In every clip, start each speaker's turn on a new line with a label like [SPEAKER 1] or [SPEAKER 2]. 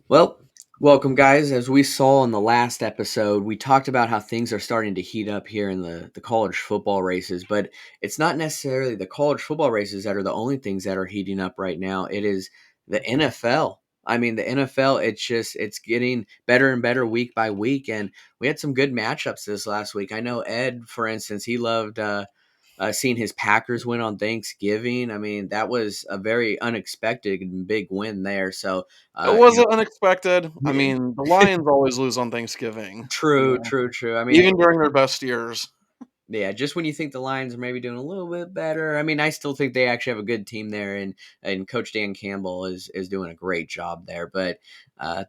[SPEAKER 1] Well, welcome, guys. As we saw in the last episode, we talked about how things are starting to heat up here in the college football races, but it's not necessarily the college football races that are the only things that are heating up right now. It is the NFL. I mean, the NFL, it's getting better and better week by week. And we had some good matchups this last week. I know Ed, for instance, he loved seeing his Packers win on Thanksgiving. I mean, that was a very unexpected and big win there. So,
[SPEAKER 2] It
[SPEAKER 1] you
[SPEAKER 2] wasn't unexpected. I
[SPEAKER 1] know,
[SPEAKER 2] mean, the Lions always lose on Thanksgiving,
[SPEAKER 1] true, true, true. I mean,
[SPEAKER 2] even during their best years.
[SPEAKER 1] yeah, just when you think the Lions are maybe doing a little bit better. I mean, I still think they actually have a good team there, and Coach Dan Campbell is doing a great job there. But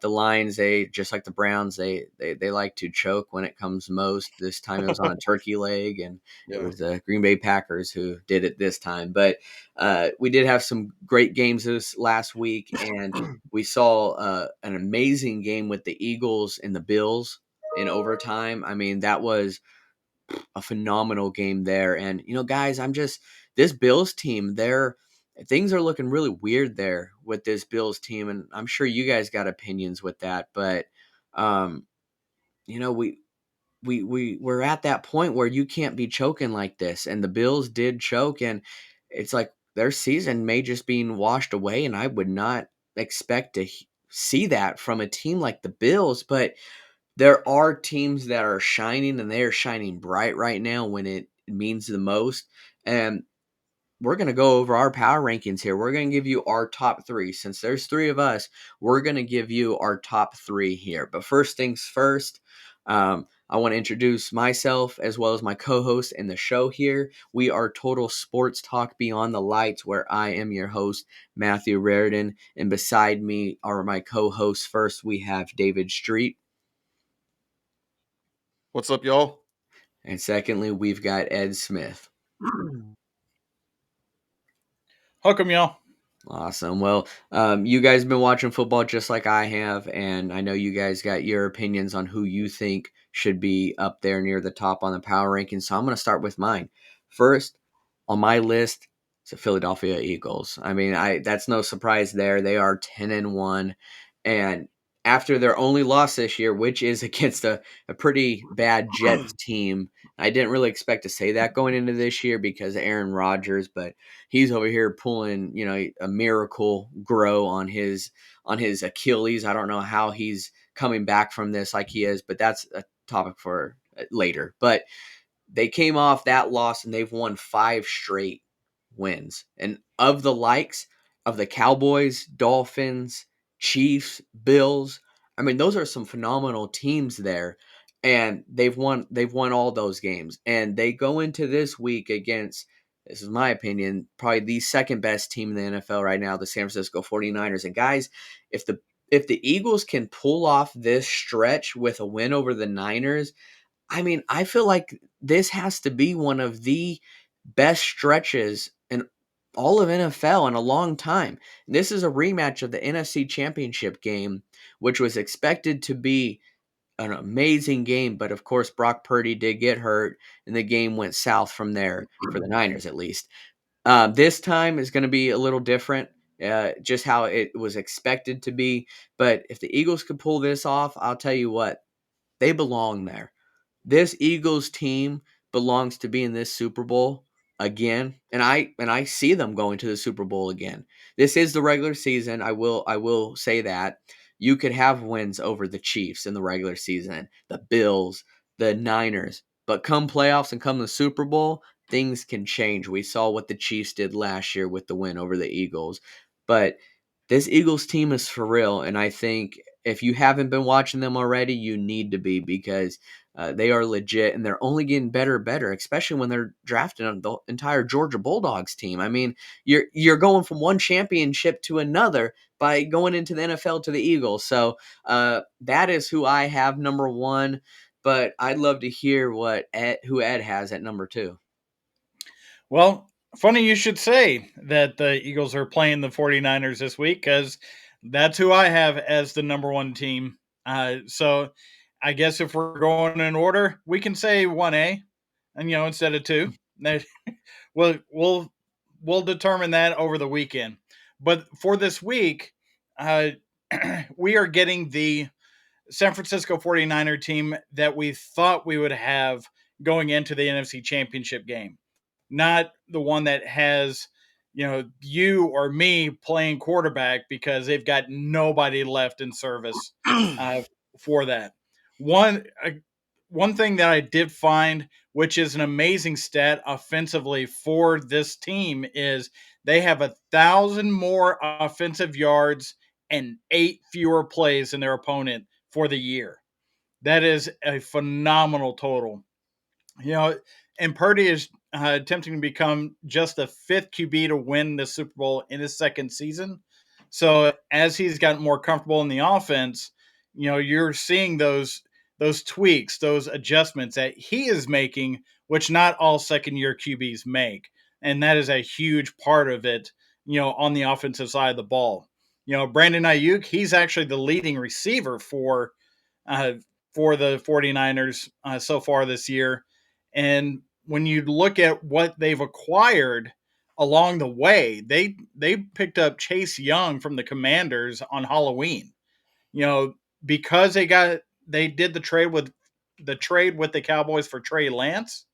[SPEAKER 1] the Lions, they just like the Browns, they like to choke when it comes most. This time it was on a turkey leg, and it
[SPEAKER 2] Yeah.
[SPEAKER 1] was the Green Bay Packers who did it this time. But we did have some great games this last week, and we saw an amazing game with the Eagles and the Bills in overtime. I mean, that was a phenomenal game there. And guys, I'm just this Bills team. They're things are looking really weird there with this Bills team, and I'm sure you guys got opinions with that. But um, you know, we're at that point where you can't be choking like this, and the Bills did choke, and it's like their season may just being washed away, and I would not expect to see that from a team like the Bills, but there are teams that are shining and they are shining bright right now when it means the most. And we're going to go over our power rankings here. We're going to give you our top three. Since there's three of us, we're going to give you our top three here. But first things first, I want to introduce myself as well as my co host in the show here. We are Total Sports Talk Beyond the Lights, where I am your host, Matthew Raridan. And beside me are my co hosts. First, we have David Street.
[SPEAKER 2] What's up, y'all?
[SPEAKER 1] And secondly, we've got Ed Smith.
[SPEAKER 2] Hook 'em, y'all.
[SPEAKER 1] Awesome. Well, you guys have been watching football just like I have, and I know you guys got your opinions on who you think should be up there near the top on the power rankings. So I'm going to start with mine. First on my list, it's the Philadelphia Eagles. I mean, I that's no surprise there. They are 10-1, and after their only loss this year, which is against a pretty bad Jets team, I didn't really expect to say that going into this year because of Aaron Rodgers, but he's over here pulling, a miracle grow on his Achilles. I don't know how he's coming back from this like he is, but that's a topic for later. But they came off that loss and they've won five straight wins. And of the likes of the Cowboys, Dolphins, Chiefs, Bills, I mean, those are some phenomenal teams there. And they've won all those games. And they go into this week against, this is my opinion, probably the second best team in the NFL right now, the San Francisco 49ers. And guys, if the if the Eagles can pull off this stretch with a win over the Niners, I mean, I feel like this has to be one of the best stretches in all of NFL in a long time. This is a rematch of the NFC Championship game, which was expected to be an amazing game, but of course Brock Purdy did get hurt, and the game went south from there for the Niners at least. This time is going to be a little different, just how it was expected to be. But if the Eagles could pull this off, I'll tell you what, they belong there. This Eagles team belongs to be in this Super Bowl again, and I see them going to the Super Bowl again. This is the regular season. I will say that you could have wins over the Chiefs in the regular season, the Bills, the Niners, but come playoffs and come the Super Bowl, things can change. We saw what the Chiefs did last year with the win over the Eagles, but this Eagles team is for real, and I think if you haven't been watching them already, you need to be because they are legit, and they're only getting better and better, especially when they're drafting the entire Georgia Bulldogs team. I mean, you're going from one championship to another by going into the NFL to the Eagles. So that is who I have number one. But I'd love to hear who Ed has at number two.
[SPEAKER 3] Well, funny you should say that the Eagles are playing the 49ers this week because that's who I have as the number one team. So I guess if we're going in order, we can say 1A and instead of 2. we'll we'll determine that over the weekend. But for this week, uh, we are getting the San Francisco 49er team that we thought we would have going into the NFC Championship game, not the one that has, you or me playing quarterback because they've got nobody left in service uh, for that. One uh, one thing that I did find, which is an amazing stat offensively for this team, is they have 1,000 more offensive yards and 8 fewer plays than their opponent for the year. That is a phenomenal total. You know, and Purdy is attempting to become just the fifth QB to win the Super Bowl in his second season. So as he's gotten more comfortable in the offense, you're seeing those tweaks, those adjustments that he is making, which not all second year QBs make, and that is a huge part of it. On the offensive side of the ball, Brandon Ayuk, he's actually the leading receiver uh, for the 49ers so far this year. And when you look at what they've acquired along the way, they picked up Chase Young from the Commanders on Halloween. You know, because they did the trade with the Cowboys for Trey Lance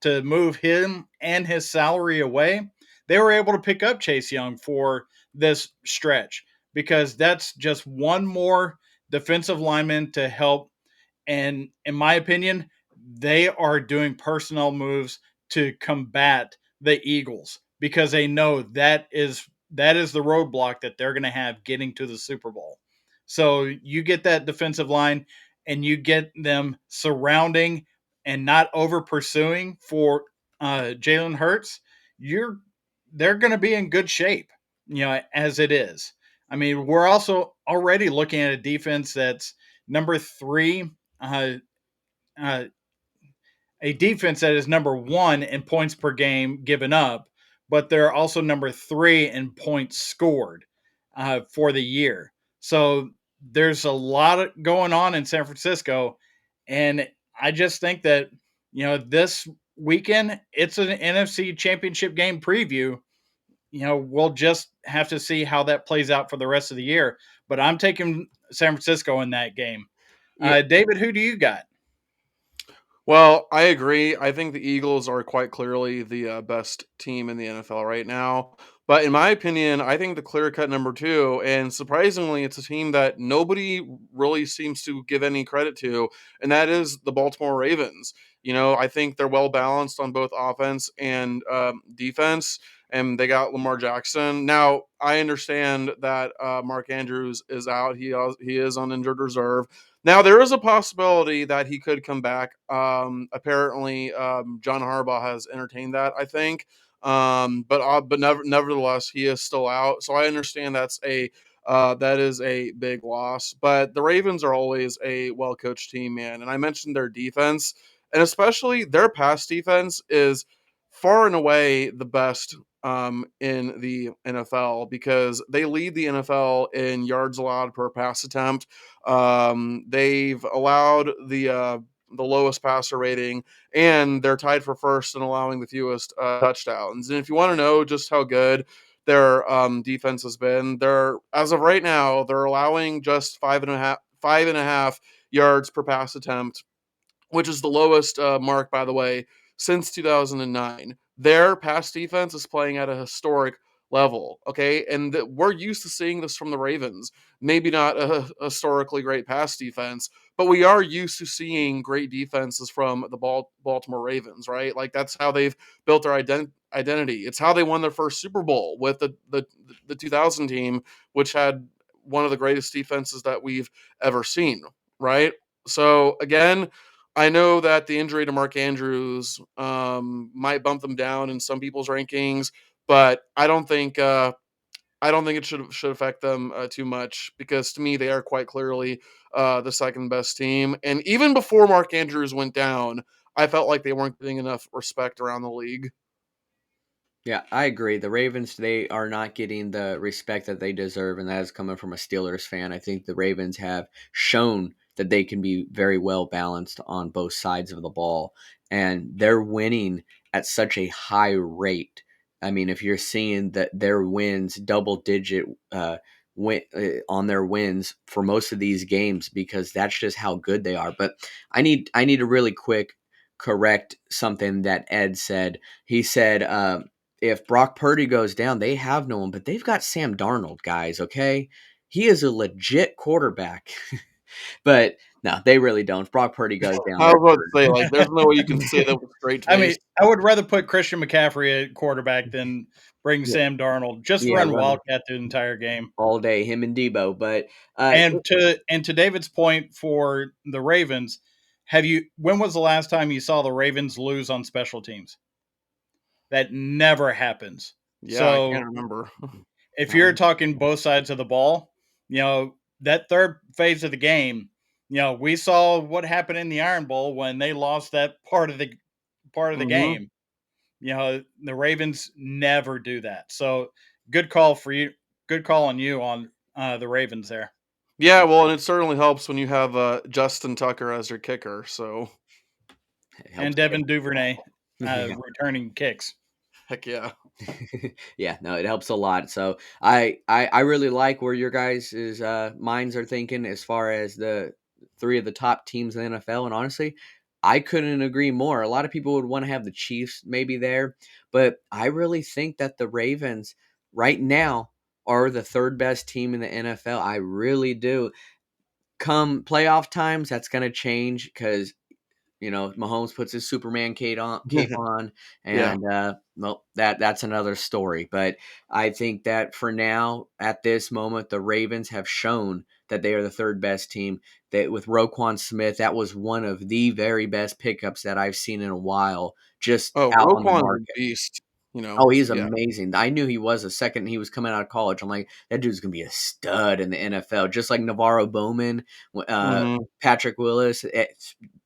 [SPEAKER 3] to move him and his salary away. They were able to pick up Chase Young for this stretch because that's just one more defensive lineman to help. And in my opinion, they are doing personnel moves to combat the Eagles because they know that is the roadblock that they're going to have getting to the Super Bowl. So you get that defensive line and you get them surrounding and not over pursuing for Jalen Hurts. They're going to be in good shape, as it is. I mean, we're also already looking at a defense that's number three, uh, uh, a defense that is number one in points per game given up, but they're also number three in points scored for the year. So there's a lot going on in San Francisco, and I just think that this weekend it's an NFC Championship game preview. We'll just have to see how that plays out for the rest of the year. But I'm taking San Francisco in that game.
[SPEAKER 1] Yeah,
[SPEAKER 3] David, who do you got?
[SPEAKER 2] Well, I agree. I think the Eagles are quite clearly the best team in the NFL right now. But in my opinion, I think the clear cut number two, and surprisingly, it's a team that nobody really seems to give any credit to, and that is the Baltimore Ravens. I think they're well balanced on both offense and defense, and they got Lamar Jackson. Now, I understand that Mark Andrews is out; he is on injured reserve. Now there is a possibility that he could come back. Apparently, John Harbaugh has entertained that. I think, nevertheless, he is still out. So I understand that is a big loss. But the Ravens are always a well coached team, man. And I mentioned their defense, and especially their pass defense is far and away the best in the NFL because they lead the NFL in yards allowed per pass attempt. They've allowed the lowest passer rating, and they're tied for first in allowing the fewest touchdowns. And if you want to know just how good their defense has been, they're as of right now they're allowing just five and a half yards per pass attempt, which is the lowest mark, by the way, since 2009. Their pass defense is playing at a historic level, okay? And we're used to seeing this from the Ravens. Maybe not a historically great pass defense, but we are used to seeing great defenses from the Baltimore Ravens, right? Like that's how they've built their identity. It's how they won their first Super Bowl with the 2000 team, which had one of the greatest defenses that we've ever seen, right? So again, I know that the injury to Mark Andrews might bump them down in some people's rankings, but I don't think it should affect them too much because to me they are quite clearly the second best team. And even before Mark Andrews went down, I felt like they weren't getting enough respect around the league.
[SPEAKER 1] yeah, I agree. The Ravens, they are not getting the respect that they deserve, and that is coming from a Steelers fan. I think the Ravens have shown that they can be very well balanced on both sides of the ball, and they're winning at such a high rate. I mean, if you're seeing that their wins double digit on their wins for most of these games because that's just how good they are. But I need to really quick correct something that Ed said. He said if Brock Purdy goes down, they have no one, but they've got Sam Darnold, guys. Okay, he is a legit quarterback. But no, they really don't. If Brock Purdy goes down,
[SPEAKER 2] I
[SPEAKER 1] they're
[SPEAKER 2] was about to say, like, there's no way you can say that with straight
[SPEAKER 3] I mean,
[SPEAKER 2] face.
[SPEAKER 3] I would rather put Christian McCaffrey at quarterback than bring
[SPEAKER 1] yeah,
[SPEAKER 3] Sam Darnold. Just
[SPEAKER 1] yeah,
[SPEAKER 3] run
[SPEAKER 1] running
[SPEAKER 3] Wildcat the entire game.
[SPEAKER 1] all day, him and Debo. But
[SPEAKER 3] And to David's point for the Ravens, when was the last time you saw the Ravens lose on special teams? That never happens.
[SPEAKER 2] Yeah, I
[SPEAKER 3] So
[SPEAKER 2] can't remember.
[SPEAKER 3] if you're talking both sides of the ball, that third phase of the game, we saw what happened in the Iron Bowl when they lost that part of the
[SPEAKER 2] Hmm.
[SPEAKER 3] game. The Ravens never do that. So good call for you. Good call on you on the Ravens there.
[SPEAKER 2] Yeah, well, and it certainly helps when you have Justin Tucker as your kicker. So
[SPEAKER 1] it
[SPEAKER 3] And
[SPEAKER 1] helps.
[SPEAKER 3] Devin Duvernay
[SPEAKER 1] Yeah.
[SPEAKER 3] returning kicks.
[SPEAKER 2] heck yeah.
[SPEAKER 1] Yeah, no, it helps a lot. So I really like where your guys' minds are thinking as far as the three of the top teams in the NFL. And honestly, I couldn't agree more. A lot of people would want to have the Chiefs maybe there, but I really think that the Ravens right now are the third best team in the NFL. I really do. Come playoff times, that's going to change because Mahomes puts his Superman cape on,
[SPEAKER 2] Yeah.
[SPEAKER 1] and well, that's another story. But I think that for now, at this moment, the Ravens have shown that they are the third best team. That with Roquan Smith, that was one of the very best pickups that I've seen in a while, just
[SPEAKER 2] Oh,
[SPEAKER 1] out on the
[SPEAKER 2] Roquan's a
[SPEAKER 1] market.
[SPEAKER 2] beast.
[SPEAKER 1] Oh, he's
[SPEAKER 2] Yeah.
[SPEAKER 1] amazing. I knew he was the second he was coming out of college. I'm like, that dude's gonna be a stud in the NFL, just like Navarro Bowman,
[SPEAKER 2] Hmm.
[SPEAKER 1] Patrick Willis,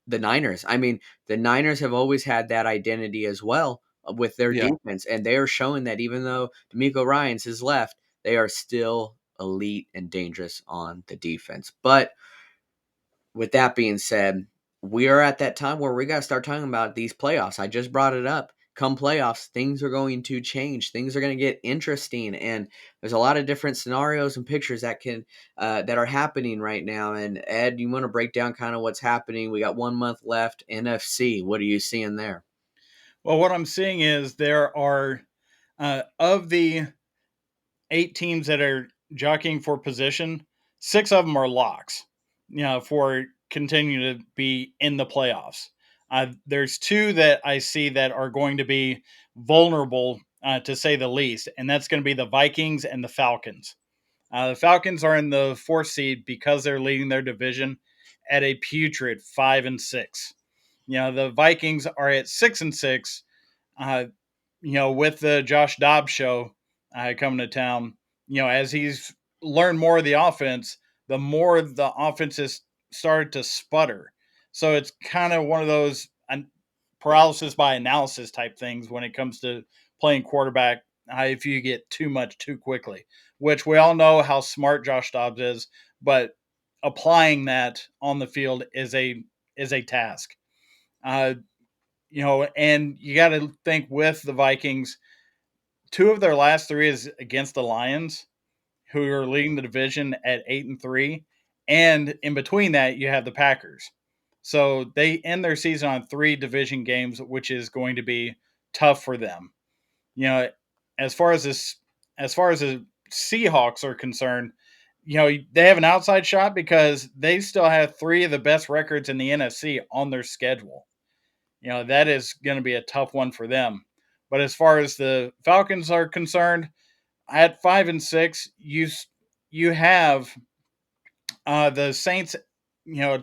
[SPEAKER 1] the Niners. I mean, the Niners have always had that identity as well with their
[SPEAKER 2] Yeah.
[SPEAKER 1] defense, and they are showing that even though D'Amico Ryans has left, they are still elite and dangerous on the defense. But with that being said, we are at that time where we got to start talking about these playoffs. I just brought it up. Come playoffs, things are going to change. Things are going to get interesting, and there's a lot of different scenarios and pictures that are happening right now. And Ed, you want to break down kind of what's happening? We got 1 month left. NFC, what are you seeing there?
[SPEAKER 3] Well, what I'm seeing is there are of the 8 teams that are jockeying for position, 6 of them are locks. For continuing to be in the playoffs. There's 2 that I see that are going to be vulnerable, to say the least, and that's going to be the Vikings and the Falcons. The Falcons are in the 4th seed because they're leading their division at a putrid 5-6. The Vikings are at 6-6. Uh, with the Josh Dobbs show coming to town, as he's learned more of the offense, the more the offense has started to sputter. So it's kind of one of those paralysis by analysis type things when it comes to playing quarterback. If you get too much too quickly, which we all know how smart Josh Dobbs is, but applying that on the field is a task. Uh, and you got to think with the Vikings, 2 of their last 3 is against the Lions, who are leading the division at 8-3, and in between that you have the Packers. So they end their season on 3 division games, which is going to be tough for them. You know, as far as the Seahawks are concerned, they have an outside shot because they still have 3 of the best records in the NFC on their schedule. That is going to be a tough one for them. But as far as the Falcons are concerned, at 5-6, you have the Saints,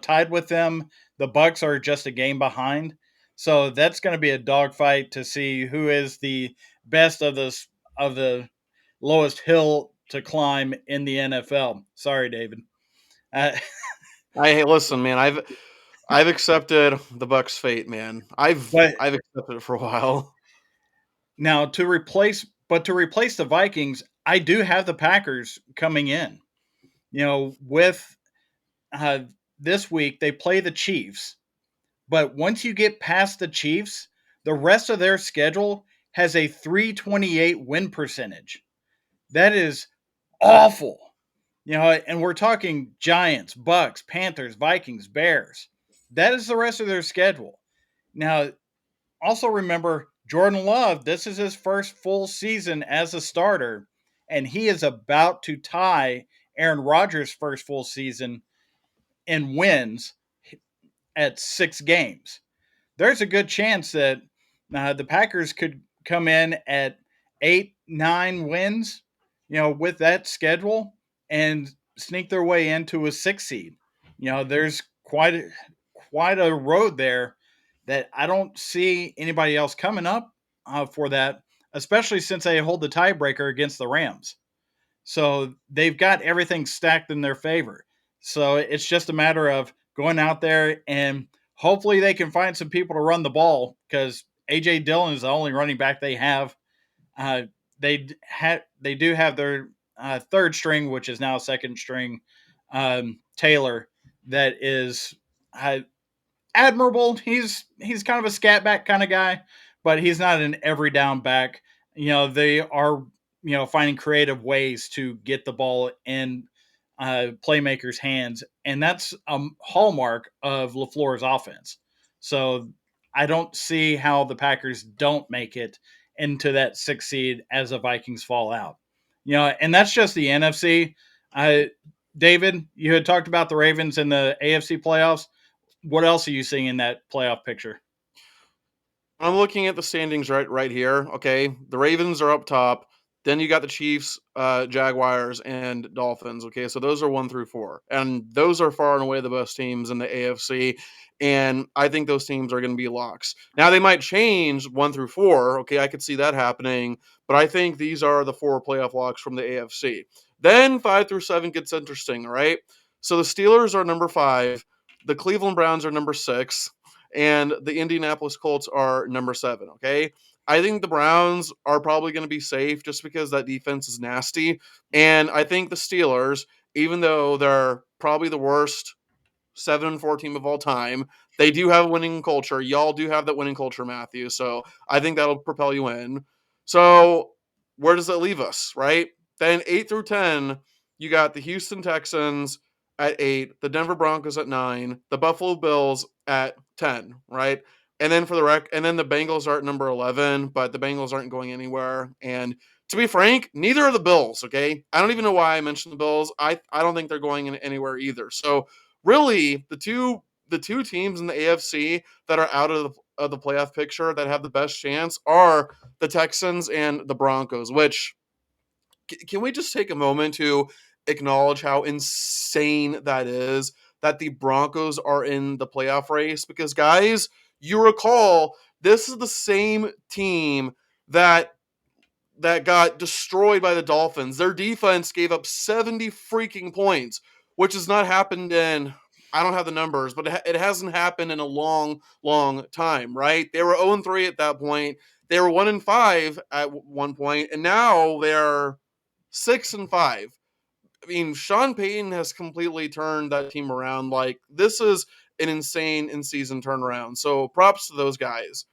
[SPEAKER 3] tied with them. The Bucks are just a game behind, so that's going to be a dogfight to see who is the best of the lowest hill to climb in the NFL. Sorry, David. Uh,
[SPEAKER 2] Hey, listen, man. I've accepted the Bucks' fate, man.
[SPEAKER 3] but
[SPEAKER 2] I've accepted it for a while.
[SPEAKER 3] now to replace the Vikings, I do have the Packers coming in. With uh, this week they play the Chiefs, but once you get past the Chiefs, the rest of their schedule has a 328 win percentage. That is awful. And we're talking Giants, Bucks, Panthers, Vikings, Bears. That is the rest of their schedule. Now, also remember Jordan Love, this is his first full season as a starter, and he is about to tie Aaron Rodgers' first full season in wins at 6 games. There's a good chance that the Packers could come in at 8, 9 wins, with that schedule and sneak their way into a 6 seed. There's quite a road there that I don't see anybody else coming up for that, especially since they hold the tiebreaker against the Rams. So they've got everything stacked in their favor. So it's just a matter of going out there and hopefully they can find some people to run the ball because AJ Dillon is the only running back they have. Uh, they do have their third string, which is now second string, Taylor. That is admirable. He's kind of a scat back kind of guy, but he's not an every down back. They are finding creative ways to get the ball in playmakers' hands, and that's a hallmark of LaFleur's offense. So I don't see how the Packers don't make it into that 6 seed as the Vikings fall out. And that's just the NFC. David, you had talked about the Ravens in the AFC playoffs. What else are you seeing in that playoff picture?
[SPEAKER 2] I'm looking at the standings right here. Okay, the Ravens are up top. Then you got the Chiefs, Jaguars, and Dolphins. Okay, so those are 1 through 4, and those are far and away the best teams in the AFC. And I think those teams are going to be locks. Now they might change 1 through 4. Okay, I could see that happening, but I think these are the 4 playoff locks from the AFC. Then 5 through 7 gets interesting. Right, so the Steelers are number 5, the Cleveland Browns are number 6, and the Indianapolis Colts are number 7. Okay. I think the Browns are probably going to be safe just because that defense is nasty. And I think the Steelers, even though they're probably the worst 7-4 team of all time, they do have a winning culture. Y'all do have that winning culture, Matthew. So I think that'll propel you in. So where does that leave us, right? Then 8 through 10, you got the Houston Texans at 8, the Denver Broncos at 9, the Buffalo Bills at 10, right? And then and then the Bengals are at number 11, but the Bengals aren't going anywhere. And to be frank, neither are the Bills, okay? I don't even know why I mentioned the Bills. I don't think they're going anywhere either. So really, the two teams in the AFC that are out of the playoff picture that have the best chance are the Texans and the Broncos, which can we just take a moment to acknowledge how insane that is that the Broncos are in the playoff race? Because, guys, you recall this is the same team that got destroyed by the Dolphins. Their defense gave up 70 freaking points, which has not happened in, I don't have the numbers, but it hasn't happened in a long, long time, right? They were 0-3 at that point. They were 1-5 at one point, and now they're 6-5. I mean, Sean Payton has completely turned that team around. Like, this is an insane in-season turnaround. So props to those guys.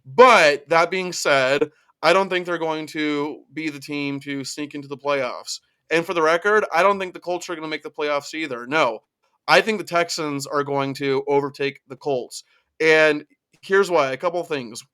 [SPEAKER 2] But that being said, I don't think they're going to be the team to sneak into the playoffs. And for the record, I don't think the Colts are going to make the playoffs either. No, I think the Texans are going to overtake the Colts. And here's why: a couple of things.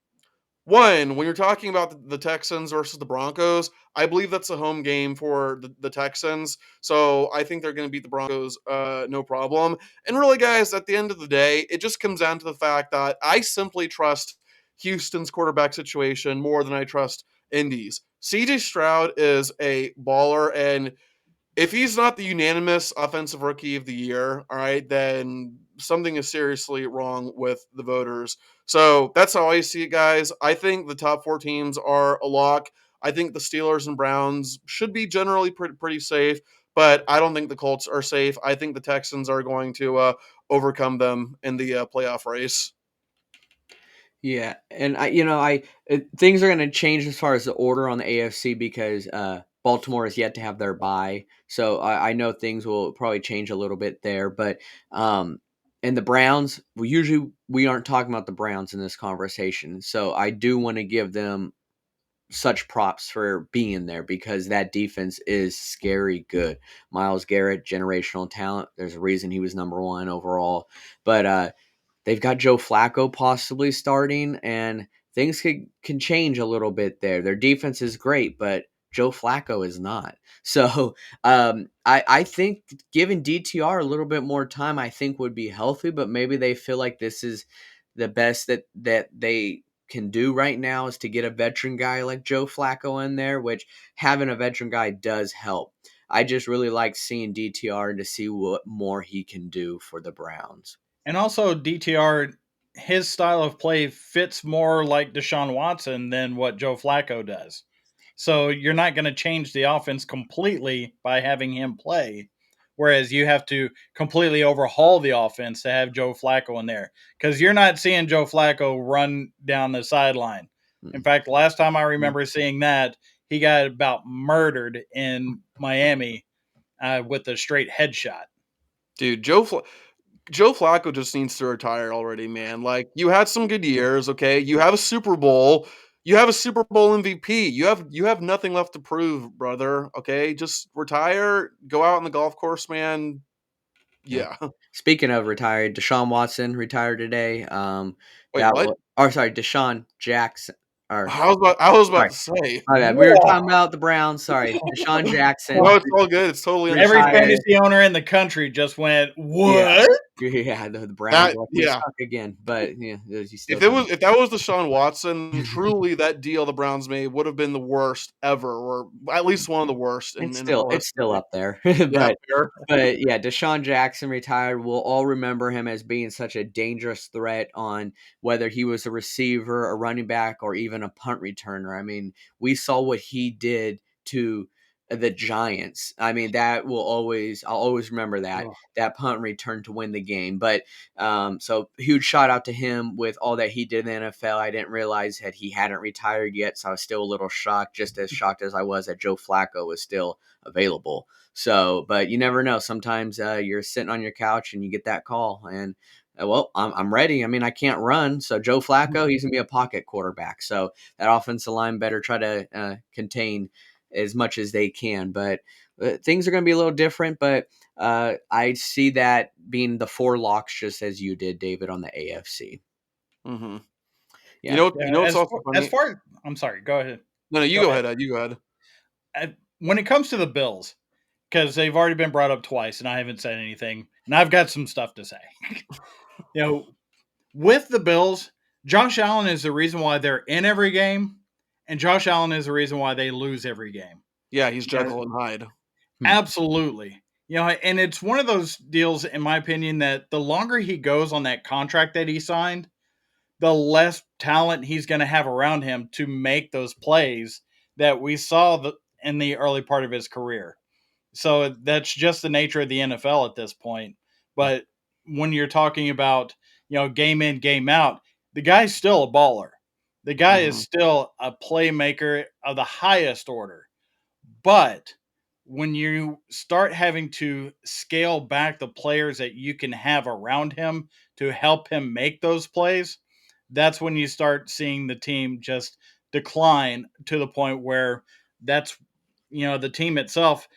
[SPEAKER 2] One, when you're talking about the Texans versus the Broncos, I believe that's a home game for the Texans. So I think they're going to beat the Broncos no problem. And really, guys, at the end of the day, it just comes down to the fact that I simply trust Houston's quarterback situation more than I trust Indy's. CJ Stroud is a baller, and if he's not the unanimous offensive rookie of the year, all right, then something is seriously wrong with the voters. So that's how I see it, guys. I think the top 4 teams are a lock. I think the Steelers and Browns should be generally pretty safe, but I don't think the Colts are safe. I think the Texans are going to overcome them in the playoff race.
[SPEAKER 1] Yeah, and things are going to change as far as the order on the AFC because Baltimore is yet to have their bye, so I know things will probably change a little bit there. But and the Browns, we aren't talking about the Browns in this conversation, so I do want to give them such props for being there because that defense is scary good. Myles Garrett, generational talent. There's a reason he was number one overall. But they've got Joe Flacco possibly starting, and things can change a little bit there. Their defense is great, but Joe Flacco is not. So I think giving DTR a little bit more time, I think would be healthy. But maybe they feel like this is the best that they can do right now is to get a veteran guy like Joe Flacco in there, which having a veteran guy does help. I just really like seeing DTR and to see what more he can do for the Browns.
[SPEAKER 3] And also DTR, his style of play fits more like Deshaun Watson than what Joe Flacco does. So you're not going to change the offense completely by having him play. Whereas you have to completely overhaul the offense to have Joe Flacco in there. Because you're not seeing Joe Flacco run down the sideline. In fact, the last time I remember seeing that, he got about murdered in Miami with a straight headshot.
[SPEAKER 2] Dude, Joe Flacco just needs to retire already, man. Like, you had some good years, okay? You have a Super Bowl. You have a Super Bowl MVP. You have nothing left to prove, brother. Okay, just retire. Go out on the golf course, man. Yeah.
[SPEAKER 1] Speaking of retired, Deshaun Watson retired today.
[SPEAKER 2] Wait, what?
[SPEAKER 1] Sorry, Deshaun Jackson. Or
[SPEAKER 2] I was about
[SPEAKER 1] sorry,
[SPEAKER 2] to say.
[SPEAKER 1] my bad. We were talking about the Browns. Sorry, Deshaun Jackson.
[SPEAKER 2] No, it's all good. It's totally
[SPEAKER 3] Every
[SPEAKER 2] understandable.
[SPEAKER 3] fantasy owner in the country just went, "What?"
[SPEAKER 1] Yeah, the Browns we
[SPEAKER 2] Yeah.
[SPEAKER 1] suck again. But yeah,
[SPEAKER 2] If that was Deshaun Watson, truly that deal the Browns made would have been the worst ever, or at least one of the worst.
[SPEAKER 1] it's still up there.
[SPEAKER 2] Yeah, fair.
[SPEAKER 1] But yeah, Deshaun Jackson retired. We'll all remember him as being such a dangerous threat on whether he was a receiver, a running back, or even a punt returner. I mean, we saw what he did to the Giants. I mean, I'll always remember that punt return to win the game. But so huge shout out to him with all that he did in the NFL. I didn't realize that he hadn't retired yet, so I was still a little shocked, just as shocked as I was that Joe Flacco was still available. So, but you never know. Sometimes you're sitting on your couch and you get that call, and well, I'm ready. I mean, I can't run, so Joe Flacco, he's gonna be a pocket quarterback. So that offensive line better try to contain as much as they can. But things are going to be a little different. But I see that being the four locks, just as you did, David, on the AFC.
[SPEAKER 2] Mm-hmm.
[SPEAKER 1] Yeah.
[SPEAKER 2] You know, it's also funny.
[SPEAKER 3] As far, I'm sorry. Go ahead.
[SPEAKER 2] No, you go ahead. Ed. You go ahead.
[SPEAKER 3] When it comes to the Bills, because they've already been brought up twice, and I haven't said anything, and I've got some stuff to say. With the Bills, Josh Allen is the reason why they're in every game, and Josh Allen is the reason why they lose every game.
[SPEAKER 2] Yeah, he's Jekyll and Hyde.
[SPEAKER 3] Absolutely. And it's one of those deals, in my opinion, that the longer he goes on that contract that he signed, the less talent he's going to have around him to make those plays that we saw in the early part of his career. So that's just the nature of the NFL at this point. But when you're talking about, game in, game out, the guy's still a baller. The guy is still a playmaker of the highest order. But when you start having to scale back the players that you can have around him to help him make those plays, that's when you start seeing the team just decline to the point where that's, the team itself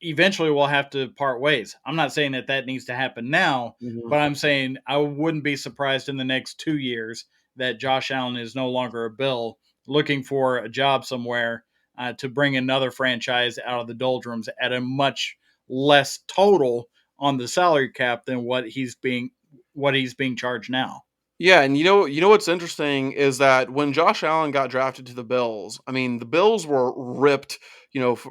[SPEAKER 3] eventually will have to part ways. I'm not saying that needs to happen now, but I'm saying I wouldn't be surprised in the next 2 years that Josh Allen is no longer a Bill looking for a job somewhere to bring another franchise out of the doldrums at a much less total on the salary cap than what he's being charged now.
[SPEAKER 2] Yeah, and you know what's interesting is that when Josh Allen got drafted to the Bills, I mean, the Bills were ripped,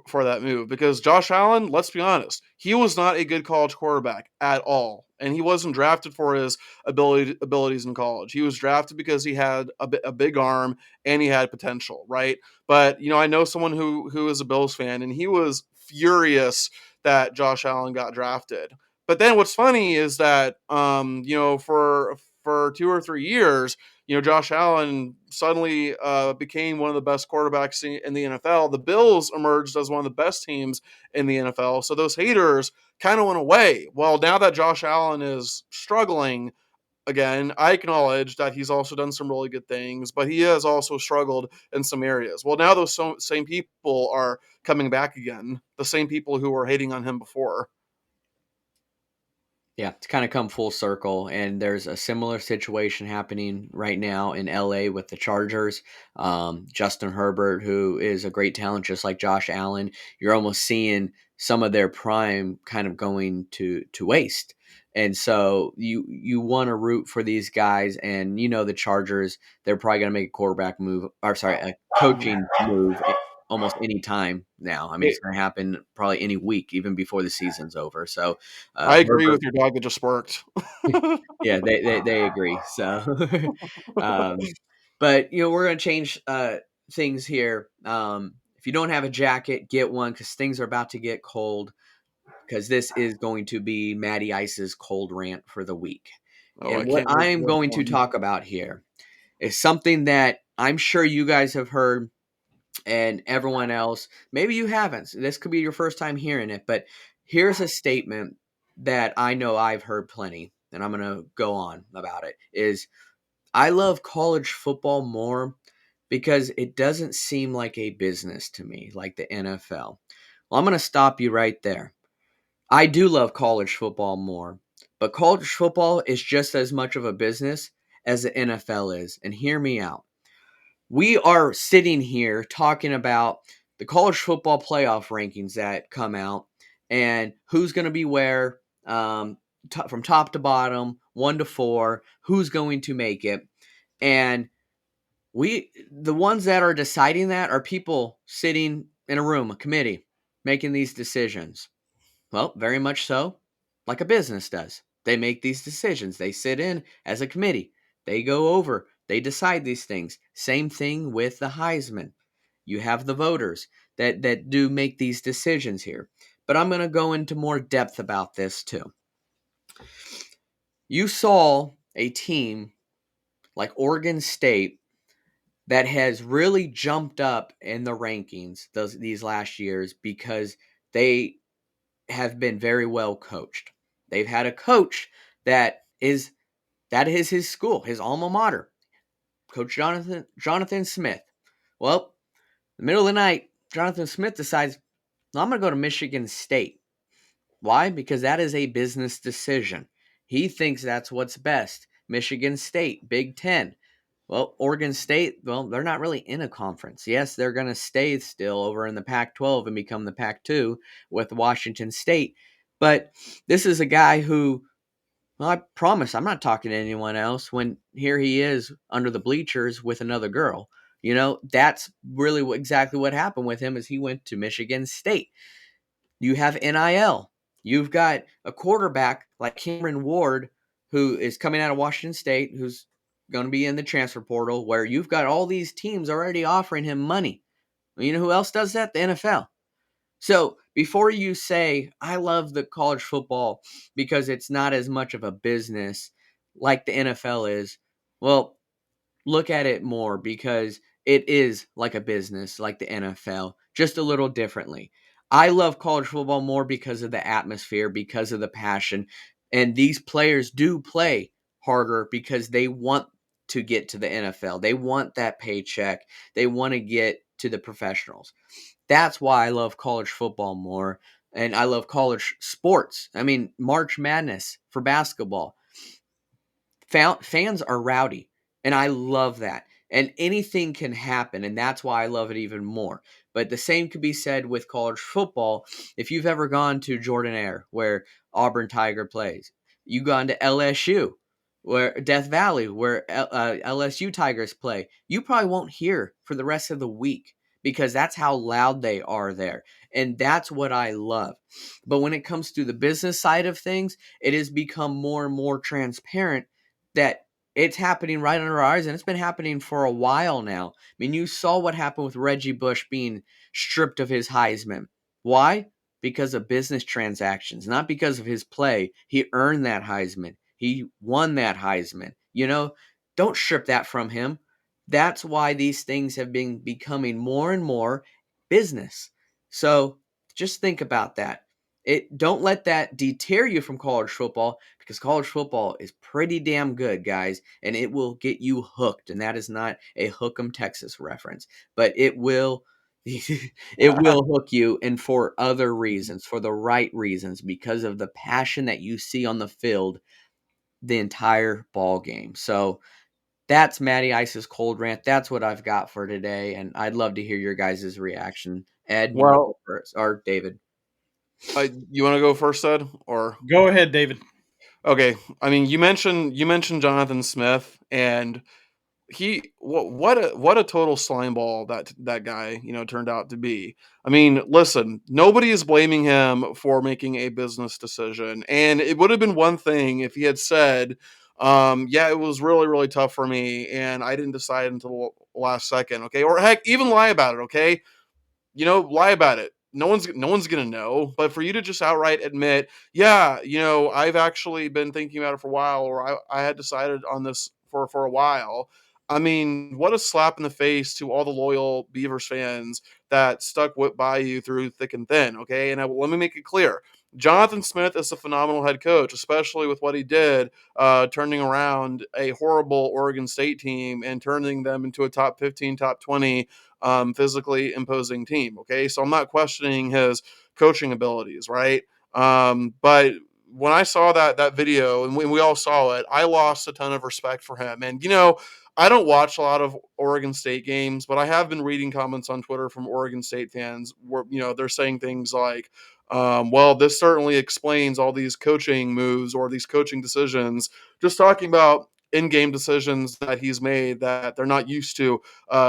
[SPEAKER 2] for that move because Josh Allen, let's be honest, he was not a good college quarterback at all, and he wasn't drafted for his abilities in college. He was drafted because he had a big arm and he had potential, right? But I know someone who is a Bills fan, and he was furious that Josh Allen got drafted. But then what's funny is that for 2 or 3 years, Josh Allen suddenly became one of the best quarterbacks in the NFL. The Bills emerged as one of the best teams in the NFL. So those haters kind of went away. Well, now that Josh Allen is struggling, again, I acknowledge that he's also done some really good things, but he has also struggled in some areas. Well, now those same people are coming back again, the same people who were hating on him before.
[SPEAKER 1] Yeah, to kind of come full circle, and there's a similar situation happening right now in LA with the Chargers. Justin Herbert, who is a great talent, just like Josh Allen, you're almost seeing some of their prime kind of going to waste. And so you want to root for these guys, and the Chargers, they're probably going to make a quarterback move, or sorry, a coaching move almost any time now. I mean,
[SPEAKER 2] Hey,
[SPEAKER 1] it's going to happen probably any week, even before the season's over. So
[SPEAKER 2] I agree
[SPEAKER 1] Herbert.
[SPEAKER 2] with your dog that just worked.
[SPEAKER 1] Yeah, they agree. So, um, but we're gonna change things here. If you don't have a jacket, get one because things are about to get cold. Because this is going to be Matty Ice's cold rant for the week.
[SPEAKER 2] Oh, I
[SPEAKER 1] And what
[SPEAKER 2] can't wait
[SPEAKER 1] I'm
[SPEAKER 2] for this
[SPEAKER 1] going to
[SPEAKER 2] one.
[SPEAKER 1] talk about here is something that I'm sure you guys have heard, and everyone else. Maybe you haven't. This could be your first time hearing it, but here's a statement that I know I've heard plenty, and I'm going to go on about it. Is I love college football more because it doesn't seem like a business to me, like the NFL. Well, I'm going to stop you right there. I do love college football more, but college football is just as much of a business as the NFL is. And hear me out. We are sitting here talking about the college football playoff rankings that come out and who's going to be where, from top to bottom, 1 to 4, who's going to make it. And the ones that are deciding that are people sitting in a room, a committee, making these decisions. Well, very much so, like a business does. They make these decisions. They sit in as a committee. They go over, they decide these things. Same thing with the Heisman. You have the voters that do make these decisions here. But I'm going to go into more depth about this too. You saw a team like Oregon State that has really jumped up in the rankings these last years because they have been very well coached. They've had a coach that is his school, his alma mater, Coach Jonathan Smith. Well, in the middle of the night, Jonathan Smith decides, well, I'm going to go to Michigan State. Why? Because that is a business decision. He thinks that's what's best. Michigan State, Big Ten. Well, Oregon State, well, they're not really in a conference. Yes, they're going to stay still over in the Pac 12 and become the Pac 2 with Washington State. But this is a guy who, well, I promise I'm not talking to anyone else when here he is under the bleachers with another girl. That's really exactly what happened with him as he went to Michigan State. You have NIL. You've got a quarterback like Cameron Ward, who is coming out of Washington State, who's going to be in the transfer portal, where you've got all these teams already offering him money. Well, you know who else does that? The NFL. So before you say, I love the college football because it's not as much of a business like the NFL is, well, look at it more because it is like a business like the NFL, just a little differently. I love college football more because of the atmosphere, because of the passion. And these players do play harder because they want to get to the NFL. They want that paycheck. They want to get to the professionals. That's why I love college football more. And I love college sports. I mean, March Madness for basketball. Fans are rowdy, and I love that. And anything can happen, and that's why I love it even more. But the same could be said with college football. If you've ever gone to Jordan-Hare, where Auburn Tiger plays, you've gone to LSU, where Death Valley, where LSU Tigers play, you probably won't hear for the rest of the week because that's how loud they are there. And that's what I love. But when it comes to the business side of things, it has become more and more transparent that it's happening right under our eyes, and it's been happening for a while now. I mean, you saw what happened with Reggie Bush being stripped of his Heisman. Why? Because of business transactions, not because of his play. He earned that Heisman. He won that Heisman. Don't strip that from him. That's why these things have been becoming more and more business. So just think about that. don't let that deter you from college football, because college football is pretty damn good, guys, and it will get you hooked. And that is not a Hook'em, Texas reference, but it will it will hook you, and for other reasons, for the right reasons, because of the passion that you see on the field the entire ball game. So that's Matty Ice's cold rant. That's what I've got for today, and I'd love to hear your guys' reaction. Ed, you want to
[SPEAKER 2] Well,
[SPEAKER 1] go first, or David?
[SPEAKER 2] you want to go first, Ed, or
[SPEAKER 3] Go ahead, David.
[SPEAKER 2] okay? I mean, you mentioned Jonathan Smith, and what a total slime ball that guy turned out to be. I mean, listen, nobody is blaming him for making a business decision, and it would have been one thing if he had said, yeah, it was really really tough for me and I didn't decide until the last second, okay, or heck, even lie about it, okay, lie about it. No one's gonna know. But for you to just outright admit, yeah, I've actually been thinking about it for a while, or I had decided on this for a while. I mean, what a slap in the face to all the loyal Beavers fans that stuck by you through thick and thin. Okay, and let me make it clear. Jonathan Smith is a phenomenal head coach, especially with what he did, turning around a horrible Oregon State team and turning them into a top 15, top 20 physically imposing team. Okay, so I'm not questioning his coaching abilities, right? But when I saw that video, and we all saw it, I lost a ton of respect for him. And I don't watch a lot of Oregon State games, but I have been reading comments on Twitter from Oregon State fans where they're saying things like, well, this certainly explains all these coaching moves or these coaching decisions. Just talking about in-game decisions that he's made that they're not used to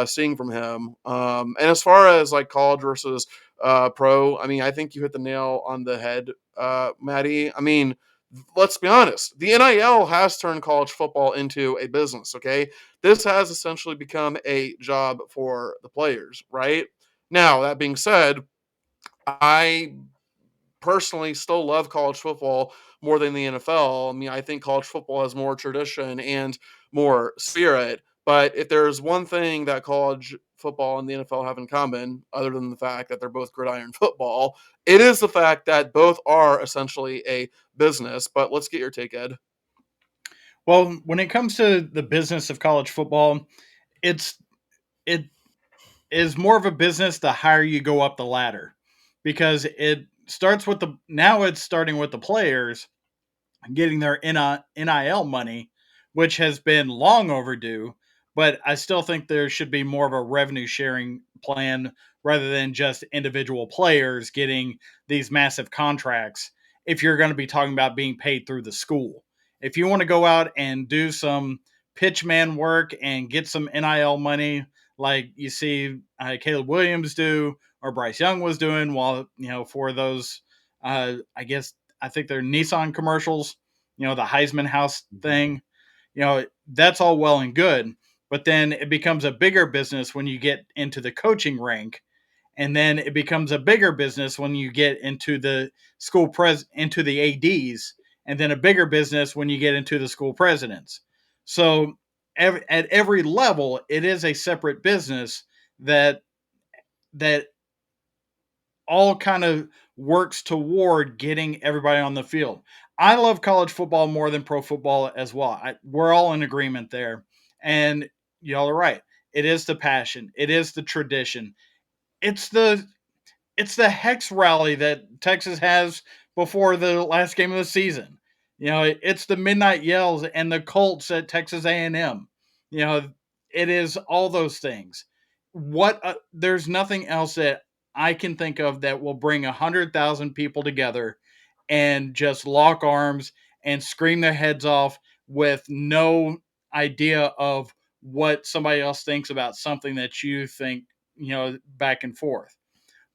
[SPEAKER 2] seeing from him. And as far as like college versus pro, I mean, I think you hit the nail on the head, Maddie. I mean, let's be honest. The NIL has turned college football into a business. Okay, this has essentially become a job for the players. Right now, that being said, I personally still love college football more than the NFL. I mean, I think college football has more tradition and more spirit. But if there's one thing that college football and the NFL have in common, other than the fact that they're both gridiron football, it is the fact that both are essentially a business. But let's get your take, Ed.
[SPEAKER 3] Well, when it comes to the business of college football, it's it is more of a business the higher you go up the ladder, because it starts with the now it's starting with the players getting their NIL money, which has been long overdue. But I still think there should be more of a revenue sharing plan rather than just individual players getting these massive contracts. If you're going to be talking about being paid through the school, if you want to go out and do some pitchman work and get some NIL money, like you see Caleb Williams do or Bryce Young was doing, while for those, I think they're Nissan commercials, the Heisman House thing, that's all well and good. But then it becomes a bigger business when you get into the coaching rank. And then it becomes a bigger business when you get into the into the ADs, and then a bigger business when you get into the school presidents. So at every level, it is a separate business that that all kind of works toward getting everybody on the field. I love college football more than pro football as well. We're all in agreement there. And y'all are right. It is the passion. It is the tradition. It's the Hex rally that Texas has before the last game of the season. It's the midnight yells and the Colts at Texas A&M. You know, it is all those things. There's nothing else that I can think of that will bring 100,000 people together and just lock arms and scream their heads off with no idea of what somebody else thinks about something that you think, back and forth.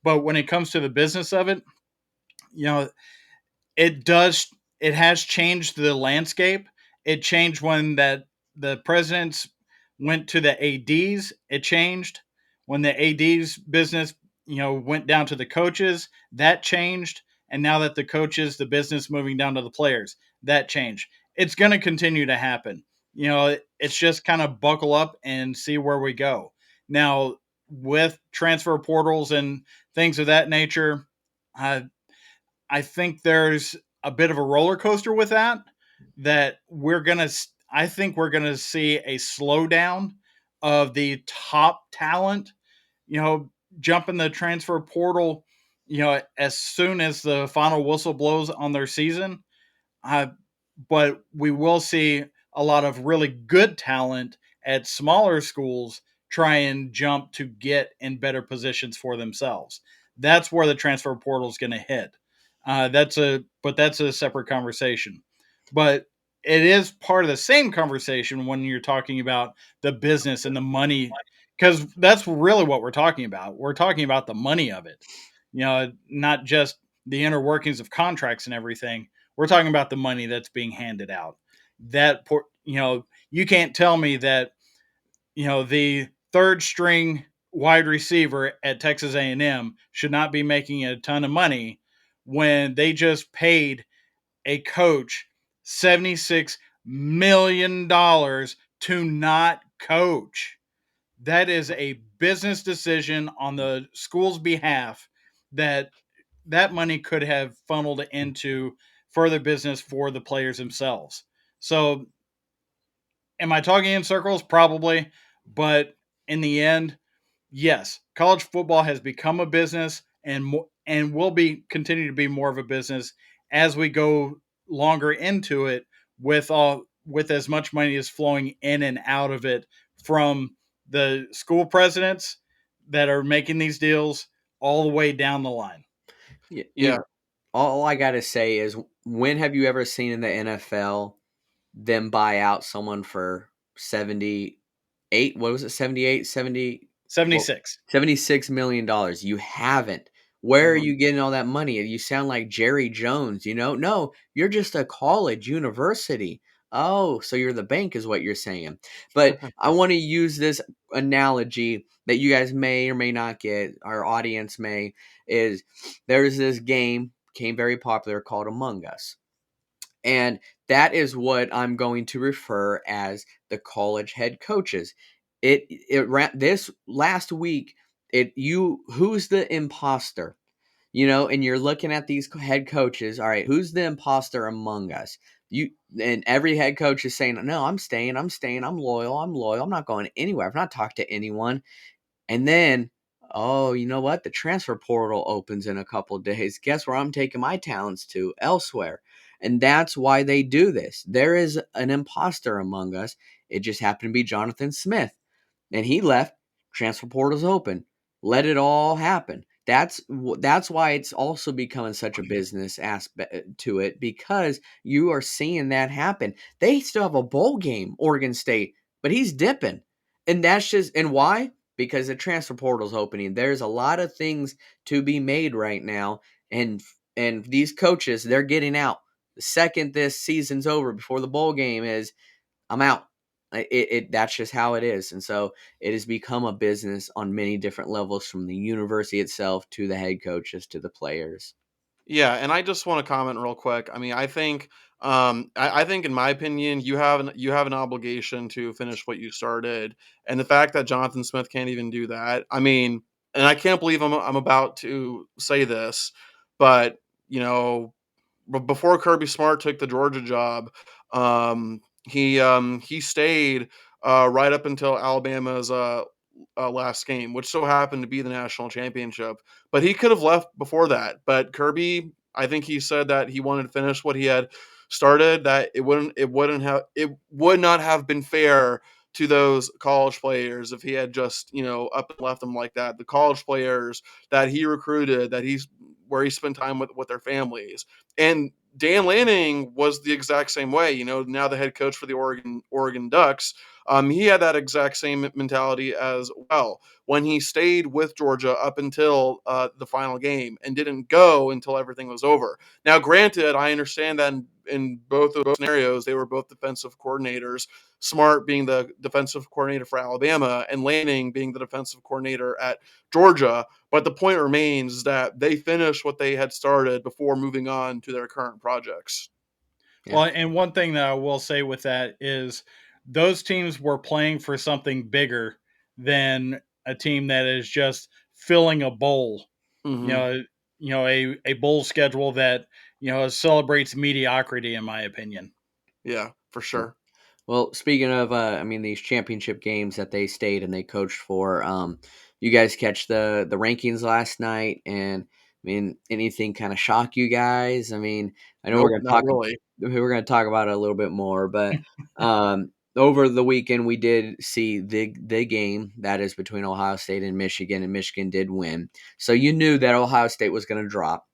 [SPEAKER 3] But when it comes to the business of it, you know, it does it has changed the landscape. It changed when that the presidents went to the ADs. It changed when the ADs business, went down to the coaches. That changed, and now that the coaches, the business moving down to the players, that changed. It's going to continue to happen. It's just kind of buckle up and see where we go. Now, with transfer portals and things of that nature, I think there's a bit of a roller coaster with that. I think we're gonna see a slowdown of the top talent. Jump in the transfer portal. As soon as the final whistle blows on their season. But we will see a lot of really good talent at smaller schools try and jump to get in better positions for themselves. That's where the transfer portal is going to hit. That's a separate conversation. But it is part of the same conversation when you're talking about the business and the money, because that's really what we're talking about. We're talking about the money of it. Not just the inner workings of contracts and everything. We're talking about the money that's being handed out. You can't tell me that the third string wide receiver at Texas A&M should not be making a ton of money when they just paid a coach $76 million to not coach. That is a business decision on the school's behalf that money could have funneled into further business for the players themselves. So, am I talking in circles? Probably. But in the end, yes, college football has become a business and will be continue to be more of a business as we go longer into it with as much money as flowing in and out of it from the school presidents that are making these deals all the way down the line.
[SPEAKER 2] Yeah.
[SPEAKER 1] All I gotta say is, when have you ever seen in the NFL them buy out someone for 78? What was it? 78, 70?
[SPEAKER 3] 76.
[SPEAKER 1] $76 million. You haven't. Where are
[SPEAKER 2] Mhm.
[SPEAKER 1] you getting all that money? You sound like Jerry Jones, No, you're just a college university. Oh, so you're the bank is what you're saying. But I want to use this analogy that you guys may or may not get, our audience may, is there's this game became very popular called Among Us. And that is what I'm going to refer as the college head coaches. This last week, who's the imposter? And you're looking at these head coaches. All right, who's the imposter among us? And every head coach is saying, "No, I'm staying. I'm staying. I'm loyal. I'm loyal. I'm not going anywhere. I've not talked to anyone." And then, oh, you know what? The transfer portal opens in a couple of days. Guess where I'm taking my talents to? Elsewhere. And that's why they do this. There is an imposter among us. It just happened to be Jonathan Smith. And he left. Transfer portal's open. Let it all happen. That's why it's also becoming such a business aspect to it, because you are seeing that happen. They still have a bowl game, Oregon State, but he's dipping. And why? Because the transfer portal's opening. There's a lot of things to be made right now, and these coaches, they're getting out. The second this season's over, before the bowl game is, I'm out. That's just how it is. And so it has become a business on many different levels, from the university itself to the head coaches to the players.
[SPEAKER 2] Yeah, and I just want to comment real quick. I mean, I think I think in my opinion, you have an obligation to finish what you started. And the fact that Jonathan Smith can't even do that, I mean, and I can't believe I'm about to say this, but you know, before Kirby Smart took the Georgia job, he stayed right up until Alabama's last game, which so happened to be the national championship. But he could have left before that. But Kirby, I think he said that he wanted to finish what he had started. That it would not have been fair to those college players if he had just up and left them like that. The college players that he recruited, where he spent time with their families. And Dan Lanning was the exact same way. Now the head coach for the Oregon Ducks. He had that exact same mentality as well when he stayed with Georgia up until the final game and didn't go until everything was over. Now, granted, I understand that in both of those scenarios, they were both defensive coordinators, Smart being the defensive coordinator for Alabama and Lanning being the defensive coordinator at Georgia. But the point remains that they finished what they had started before moving on to their current projects.
[SPEAKER 1] Yeah.
[SPEAKER 3] Well, and one thing that I will say with that is those teams were playing for something bigger than a team that is just filling a bowl. You
[SPEAKER 2] Mm-hmm.
[SPEAKER 3] know, a bowl schedule that celebrates mediocrity, in my opinion.
[SPEAKER 2] Yeah, for sure.
[SPEAKER 1] Well, speaking of, these championship games that they stayed and they coached for, you guys catch the rankings last night, and anything kind of shock you guys? I know
[SPEAKER 2] Nope, not really.
[SPEAKER 1] we're gonna talk about it a little bit more, but over the weekend we did see the game that is between Ohio State and Michigan did win. So you knew that Ohio State was going to drop.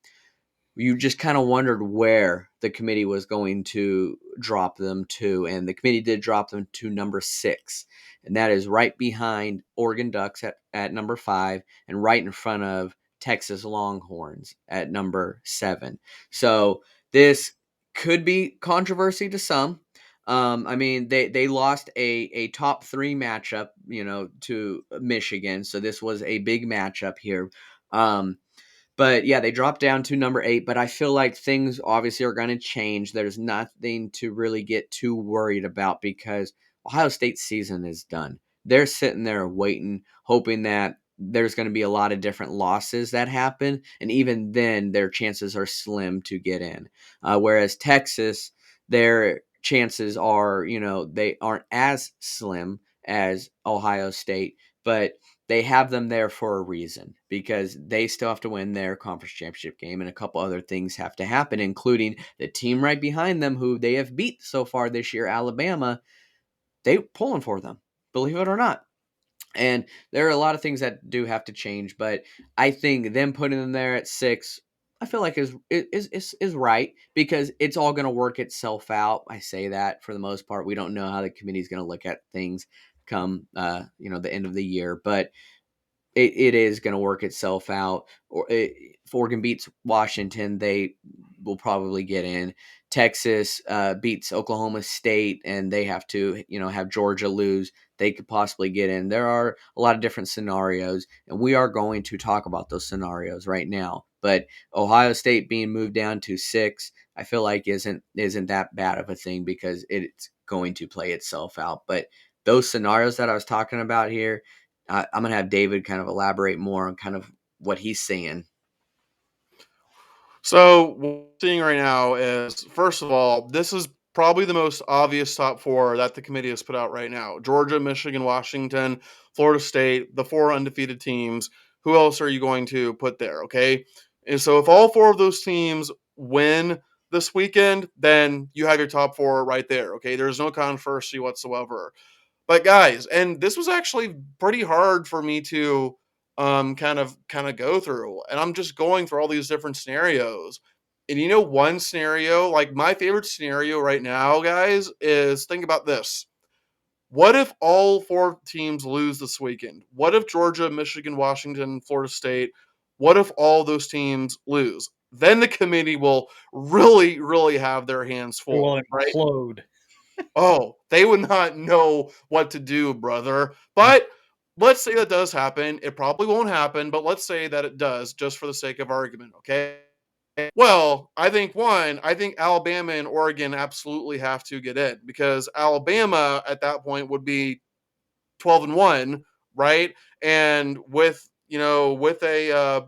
[SPEAKER 1] You just kind of wondered where the committee was going to drop them to, and the committee did drop them to number 6, and that is right behind Oregon Ducks at number 5, and right in front of Texas Longhorns at number 7. So this could be controversy to some. They lost a top 3 matchup, to Michigan, so this was a big matchup here. But yeah, they dropped down to number 8, but I feel like things obviously are going to change. There's nothing to really get too worried about because Ohio State's season is done. They're sitting there waiting, hoping that there's going to be a lot of different losses that happen. And even then, their chances are slim to get in. Whereas Texas, their chances are, they aren't as slim as Ohio State, but they have them there for a reason because they still have to win their conference championship game, and a couple other things have to happen, including the team right behind them who they have beat so far this year, Alabama. They pulling for them, believe it or not. And there are a lot of things that do have to change, but I think them putting them there at 6, I feel like is right because it's all going to work itself out. I say that for the most part. We don't know how the committee is going to look at things come the end of the year, but it is going to work itself out. If Oregon beats Washington, they will probably get in. Texas beats Oklahoma State, and they have to, have Georgia lose. They could possibly get in. There are a lot of different scenarios, and we are going to talk about those scenarios right now. But Ohio State being moved down to 6, I feel like isn't that bad of a thing because it's going to play itself out. But those scenarios that I was talking about here, I'm going to have David kind of elaborate more on kind of what he's seeing.
[SPEAKER 2] So what we're seeing right now is, first of all, this is probably the most obvious top 4 that the committee has put out right now. Georgia, Michigan, Washington, Florida State, the 4 undefeated teams. Who else are you going to put there? Okay. And so if all 4 of those teams win this weekend, then you have your top 4 right there. Okay. There's no controversy whatsoever. But guys, and this was actually pretty hard for me to kind of go through. And I'm just going through all these different scenarios. And one scenario, like my favorite scenario right now, guys, is think about this. What if all 4 teams lose this weekend? What if Georgia, Michigan, Washington, Florida State, what if all those teams lose? Then the committee will really, really have their hands
[SPEAKER 3] It will
[SPEAKER 2] full, right?
[SPEAKER 3] implode.
[SPEAKER 2] Oh, they would not know what to do, brother. But let's say that does happen. It probably won't happen, but let's say that it does, just for the sake of argument, okay? Well, I think Alabama and Oregon absolutely have to get in because Alabama at that point would be 12-1, right? And with a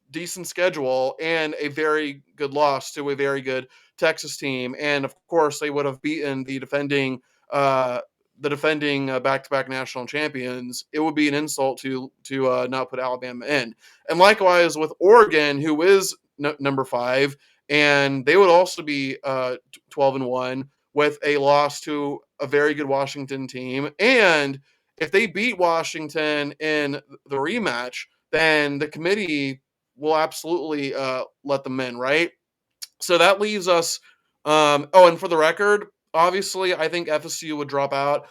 [SPEAKER 2] decent schedule and a very good loss to a very good Texas team, and of course they would have beaten uh, the defending back-to-back national champions. It would be an insult to not put Alabama in. And likewise with Oregon, who is number 5, and they would also be 12-1 with a loss to a very good Washington team. And if they beat Washington in the rematch, then the committee will absolutely let them in, right? So that leaves us. And for the record, obviously, I think FSU would drop out.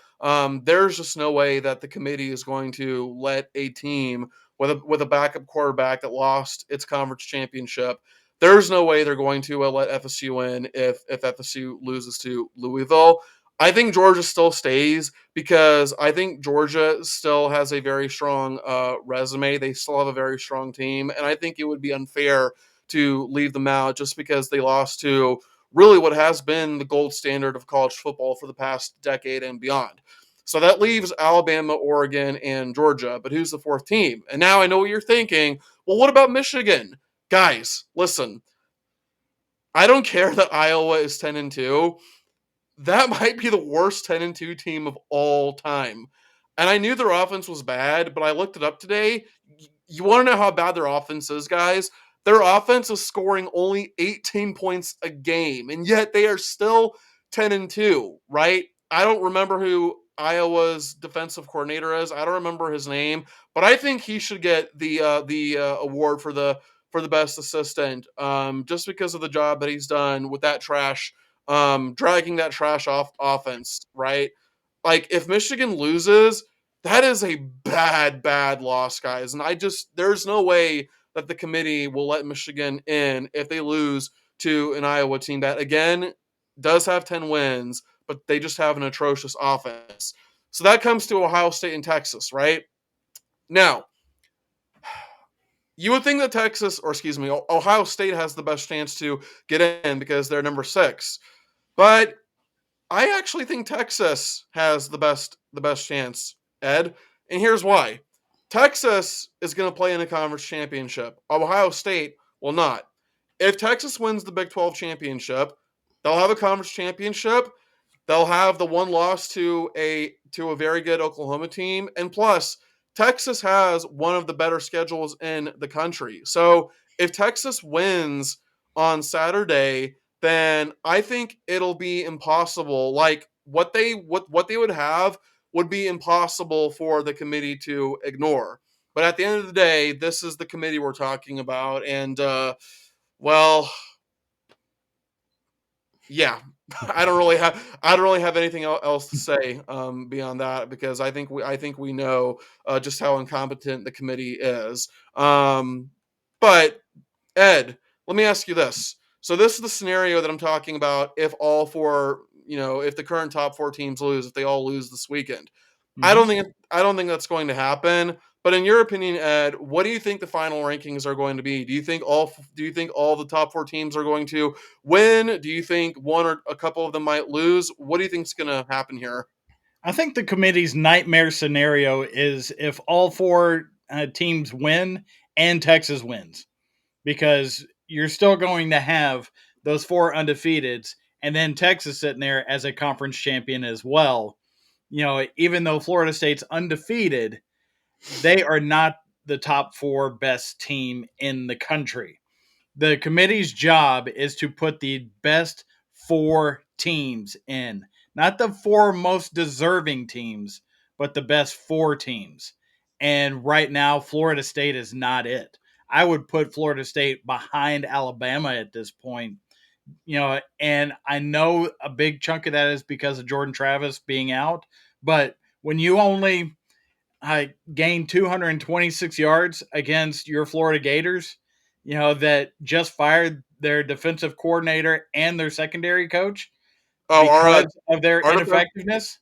[SPEAKER 2] There's just no way that the committee is going to let a team with a backup quarterback that lost its conference championship. There's no way they're going to let FSU in if FSU loses to Louisville. I think Georgia still stays because I think Georgia still has a very strong resume. They still have a very strong team, and I think it would be unfair to leave them out just because they lost to really what has been the gold standard of college football for the past decade and beyond. So that leaves Alabama, Oregon, and Georgia. But who's the 4th team? And now I know what you're thinking. Well, what about Michigan? guys, listen. I don't care that Iowa is 10-2. That might be the worst 10-2 team of all time. And I knew their offense was bad, but I looked it up today. You want to know how bad their offense is, guys? Their offense is scoring only 18 points a game, and yet they are still 10-2, right? I don't remember who Iowa's defensive coordinator is. I don't remember his name, but I think he should get the award for the best assistant, just because of the job that he's done with that trash, dragging that trash off offense, right? Like if Michigan loses, that is a bad loss, guys. And there's no way that the committee will let Michigan in if they lose to an Iowa team that, again, does have 10 wins, but they just have an atrocious offense. So that comes to Ohio State and Texas, right? Now, you would think that Ohio State has the best chance to get in because they're number 6. But I actually think Texas has the best chance, Ed, and here's why. Texas is going to play in a conference championship. Ohio State will not. If Texas wins the Big 12 championship, they'll have a conference championship. They'll have the one loss to a very good Oklahoma team, and plus Texas has one of the better schedules in the country. So if Texas wins on Saturday, then I think it'll be impossible. Like what they would have would be impossible for the committee to ignore. But at the end of the day, this is the committee we're talking about, and well, yeah, I don't really have anything else to say beyond that, because I think we know just how incompetent the committee is. But Ed, let me ask you this. So this is the scenario that I'm talking about. If all four, if the current top 4 teams lose, if they all lose this weekend,
[SPEAKER 3] Mhm.
[SPEAKER 2] I don't think that's going to happen. But in your opinion, Ed, what do you think the final rankings are going to be? Do you think all the top 4 teams are going to win? Do you think one or a couple of them might lose? What do you think is going to happen here?
[SPEAKER 3] I think the committee's nightmare scenario is if all 4 teams win and Texas wins, because you're still going to have those 4 undefeateds, and then Texas sitting there as a conference champion as well. Even though Florida State's undefeated, they are not the top 4 best team in the country. The committee's job is to put the best 4 teams in, not the 4 most deserving teams, but the best 4 teams. And right now, Florida State is not it. I would put Florida State behind Alabama at this point. And I know a big chunk of that is because of Jordan Travis being out, but when you only gained 226 yards against your Florida Gators, that just fired their defensive coordinator and their secondary coach
[SPEAKER 2] Oh,
[SPEAKER 3] because of their
[SPEAKER 2] our defense,
[SPEAKER 3] ineffectiveness.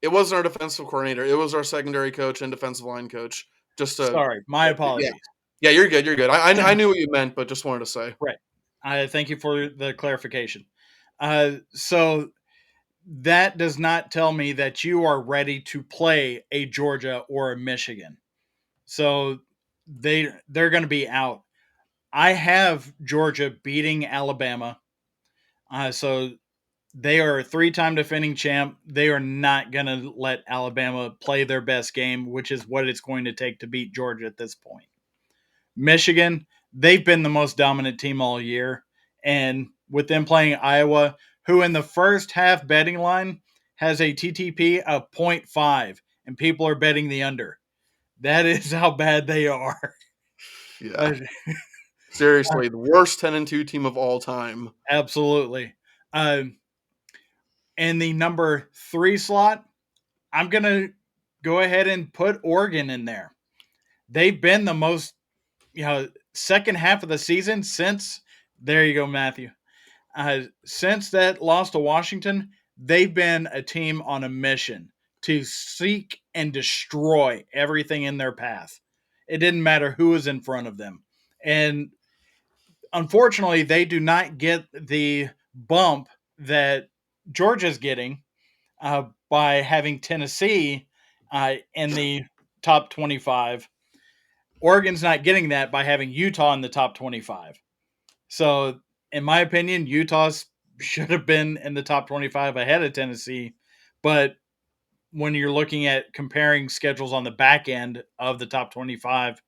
[SPEAKER 2] it wasn't our defensive coordinator. It was our secondary coach and defensive line coach. Just to,
[SPEAKER 3] Sorry, my
[SPEAKER 2] yeah,
[SPEAKER 3] apologies.
[SPEAKER 2] yeah, you're good. You're good. I knew what you meant, but just wanted to say.
[SPEAKER 3] Right. I thank you for the clarification. So that does not tell me that you are ready to play a Georgia or a Michigan. So they're going to be out. I have Georgia beating Alabama. So they are a 3-time defending champ. They are not going to let Alabama play their best game, which is what it's going to take to beat Georgia at this point. Michigan, they've been the most dominant team all year. And with them playing Iowa, who in the first half betting line has a TTP of 0.5, and people are betting the under. That is how bad they are.
[SPEAKER 2] Yeah, seriously, the worst 10-2 team of all time.
[SPEAKER 3] Absolutely. In the number 3 slot, I'm going to go ahead and put Oregon in there. They've been the most, second half of the season since, there you go, Matthew. Since that loss to Washington, they've been a team on a mission to seek and destroy everything in their path. It didn't matter who was in front of them. And unfortunately, they do not get the bump that Georgia's getting by having Tennessee in the top 25. Oregon's not getting that by having Utah in the top 25. So, in my opinion, Utah should have been in the top 25 ahead of Tennessee. But when you're looking at comparing schedules on the back end of the top 25,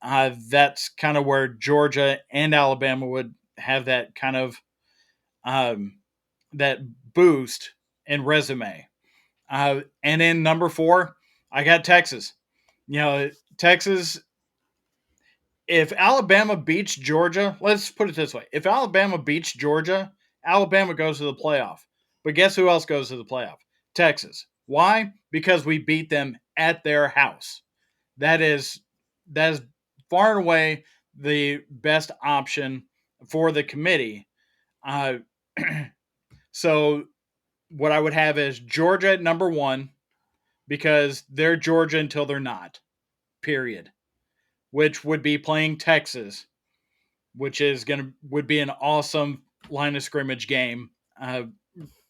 [SPEAKER 3] that's kind of where Georgia and Alabama would have that kind of that boost in resume. And in number 4, I got Texas. Texas, if Alabama beats Georgia, let's put it this way. If Alabama beats Georgia, Alabama goes to the playoff. But guess who else goes to the playoff? Texas. Why? Because we beat them at their house. That is far and away the best option for the committee. Uh, so what I would have is Georgia at number 1 because they're Georgia until they're not. Period. Which would be playing Texas, which would be an awesome line of scrimmage game.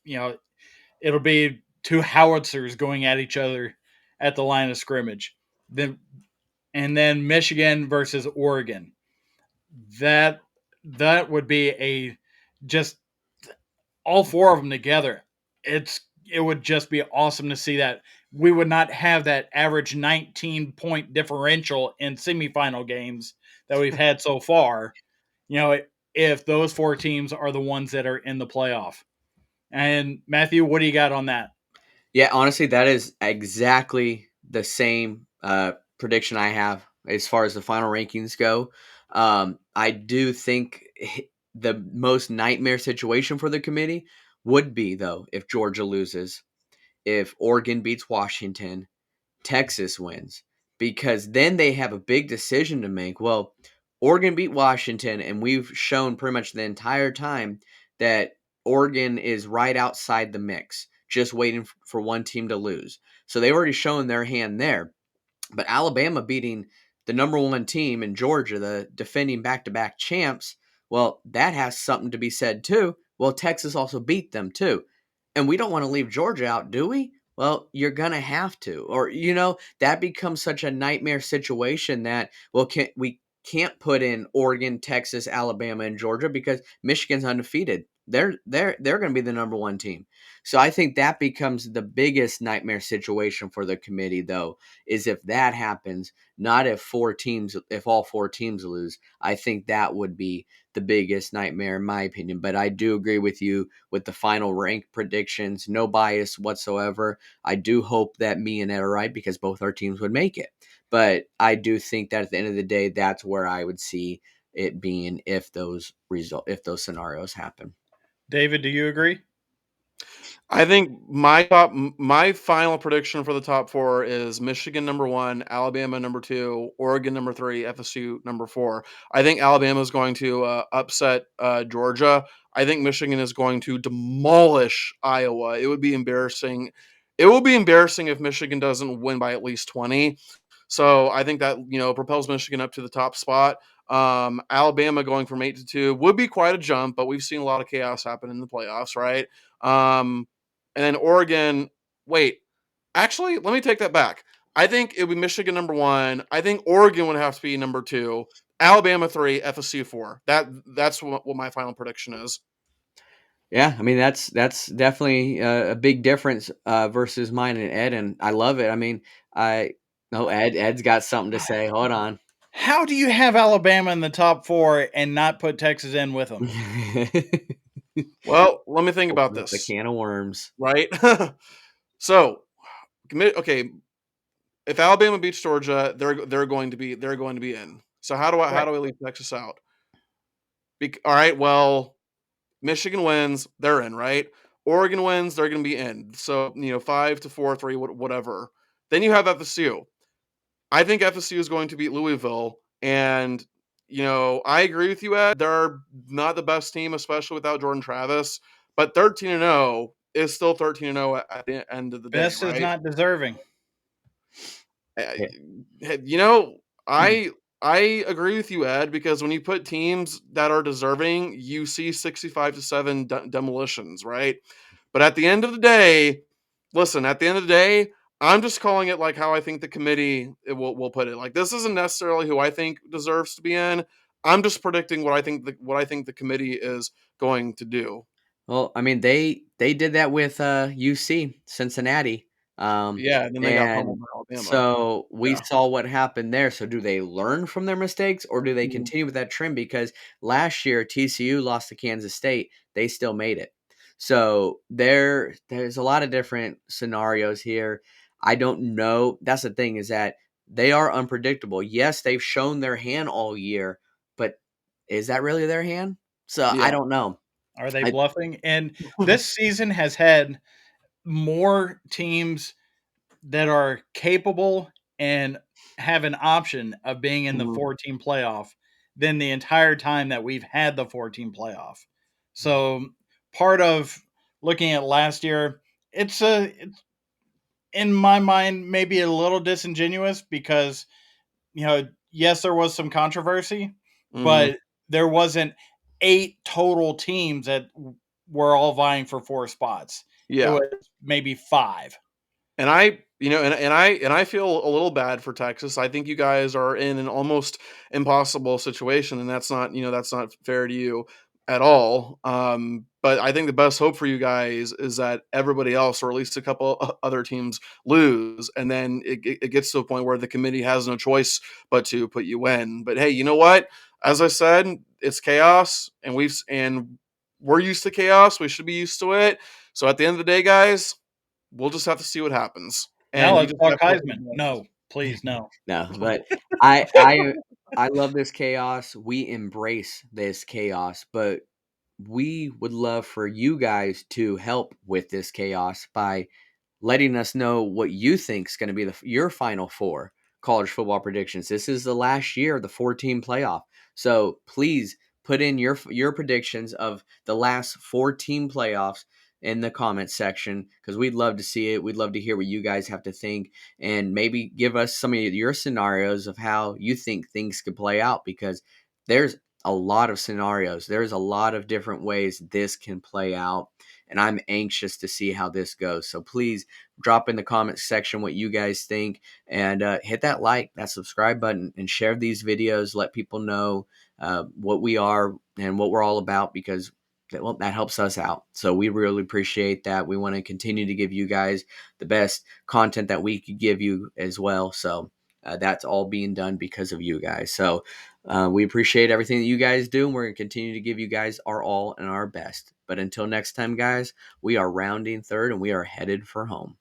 [SPEAKER 3] It'll be 2 howitzers going at each other at the line of scrimmage. Then Michigan versus Oregon. That would be a just all 4 of them together. It would just be awesome to see that. We would not have that average 19-point differential in semifinal games that we've had so far. If those 4 teams are the ones that are in the playoff. And Matthew, what do you got on that?
[SPEAKER 1] Yeah, honestly, that is exactly the same prediction I have as far as the final rankings go. I do think the most nightmare situation for the committee would be, though, if Georgia loses, if Oregon beats Washington, Texas wins, because then they have a big decision to make. Well, Oregon beat Washington, and we've shown pretty much the entire time that Oregon is right outside the mix, just waiting for one team to lose. So they've already shown their hand there. But Alabama beating the number 1 team in Georgia, the defending back-to-back champs, well, that has something to be said too. Well, Texas also beat them too. And we don't want to leave Georgia out, do we? Well, you're going to have to. Or, that becomes such a nightmare situation that, well, we can't put in Oregon, Texas, Alabama, and Georgia because Michigan's undefeated. They're going to be the number 1 team. So I think that becomes the biggest nightmare situation for the committee, though, is if that happens, not if all 4 teams lose. I think that would be the biggest nightmare in my opinion. But I do agree with you with the final rank predictions. No bias whatsoever. I do hope that me and Ed are right because both our teams would make it. But I do think that at the end of the day, that's where I would see it being if those scenarios happen.
[SPEAKER 3] David, do you agree?
[SPEAKER 2] I think my final prediction for the top 4 is Michigan number 1, Alabama number 2, Oregon number 3, FSU number 4. I think Alabama is going to upset Georgia. I think Michigan is going to demolish Iowa. It would be embarrassing. It will be embarrassing if Michigan doesn't win by at least 20. So I think that propels Michigan up to the top spot. Alabama going from 8 to 2 would be quite a jump, but we've seen a lot of chaos happen in the playoffs, right? And then Oregon, actually, let me take that back. I think it would be Michigan number 1. I think Oregon would have to be number 2. Alabama 3, FSU 4. That's what my final prediction is.
[SPEAKER 1] Yeah, I mean that's definitely a big difference versus mine and Ed, and I love it. I mean, Ed's got something to say. Hold on.
[SPEAKER 3] How do you have Alabama in the top 4 and not put Texas in with them?
[SPEAKER 2] Well, let me think about this.
[SPEAKER 1] The can of worms,
[SPEAKER 2] right? So, okay, if Alabama beats Georgia, they're going to be in. So how do I leave Texas out? All right, well, Michigan wins, they're in, right? Oregon wins, they're going to be in. So 5 to 4, 3, whatever. Then you have FSU. I think FSU is going to beat Louisville, and I agree with you, Ed. They're not the best team, especially without Jordan Travis. But 13-0 is still 13-0 at the end of the day.
[SPEAKER 3] Best
[SPEAKER 2] right?
[SPEAKER 3] is not deserving.
[SPEAKER 2] I agree with you, Ed, because when you put teams that are deserving, you see 65-7 demolitions, right? But at the end of the day, I'm just calling it like how I think the committee will put it. Like this isn't necessarily who I think deserves to be in. I'm just predicting what I think the committee is going to do.
[SPEAKER 1] Well, I mean, they did that with UC Cincinnati,
[SPEAKER 2] Yeah, and then they got pummeled
[SPEAKER 1] and
[SPEAKER 2] by Alabama.
[SPEAKER 1] so we
[SPEAKER 2] Yeah.
[SPEAKER 1] saw what happened there. So, do they learn from their mistakes, or do they
[SPEAKER 2] Mhm.
[SPEAKER 1] continue with that trend? Because last year TCU lost to Kansas State, they still made it. So there's a lot of different scenarios here. I don't know. That's the thing is that they are unpredictable. Yes, they've shown their hand all year, but is that really their hand? So I
[SPEAKER 2] Yeah.
[SPEAKER 1] don't know.
[SPEAKER 3] Are they
[SPEAKER 1] I
[SPEAKER 3] bluffing? And this season has had more teams that are capable and have an option of being in the
[SPEAKER 2] Mhm.
[SPEAKER 3] 14 playoff than the entire time that we've had the 14 playoff. So part of looking at last year, it's in my mind maybe a little disingenuous because yes, there was some controversy,
[SPEAKER 2] Mhm.
[SPEAKER 3] but there wasn't 8 total teams that were all vying for 4 spots. It
[SPEAKER 2] Yeah.
[SPEAKER 3] was maybe 5.
[SPEAKER 2] And I, and I feel a little bad for Texas. I think you guys are in an almost impossible situation, and that's not fair to you at all. But I think the best hope for you guys is that everybody else, or at least a couple other teams, lose, and then it gets to a point where the committee has no choice but to put you in. But hey, you know what? As I said, it's chaos, and we're used to chaos. We should be used to it. So at the end of the day, guys, we'll just have to see what happens,
[SPEAKER 3] Now
[SPEAKER 2] and you
[SPEAKER 3] let's
[SPEAKER 2] just
[SPEAKER 3] talk
[SPEAKER 2] have to hope for
[SPEAKER 3] Heisman.
[SPEAKER 2] the best.
[SPEAKER 3] No, please, no.
[SPEAKER 1] No, but I I I love this chaos. We embrace this chaos, but we would love for you guys to help with this chaos by letting us know what you think is going to be your final four college football predictions. This is the last year of the 14 playoff. So please put in your predictions of the last 14 playoffs in the comments section because we'd love to see it. We'd love to hear what you guys have to think and maybe give us some of your scenarios of how you think things could play out because there's a lot of scenarios. There's a lot of different ways this can play out and I'm anxious to see how this goes. So please drop in the comments section what you guys think and hit that like, that subscribe button, and share these videos. Let people know what we are and what we're all about because that helps us out. So we really appreciate that. We want to continue to give you guys the best content that we could give you as well. So that's all being done because of you guys. So we appreciate everything that you guys do, and we're going to continue to give you guys our all and our best. But until next time, guys, we are rounding third and we are headed for home.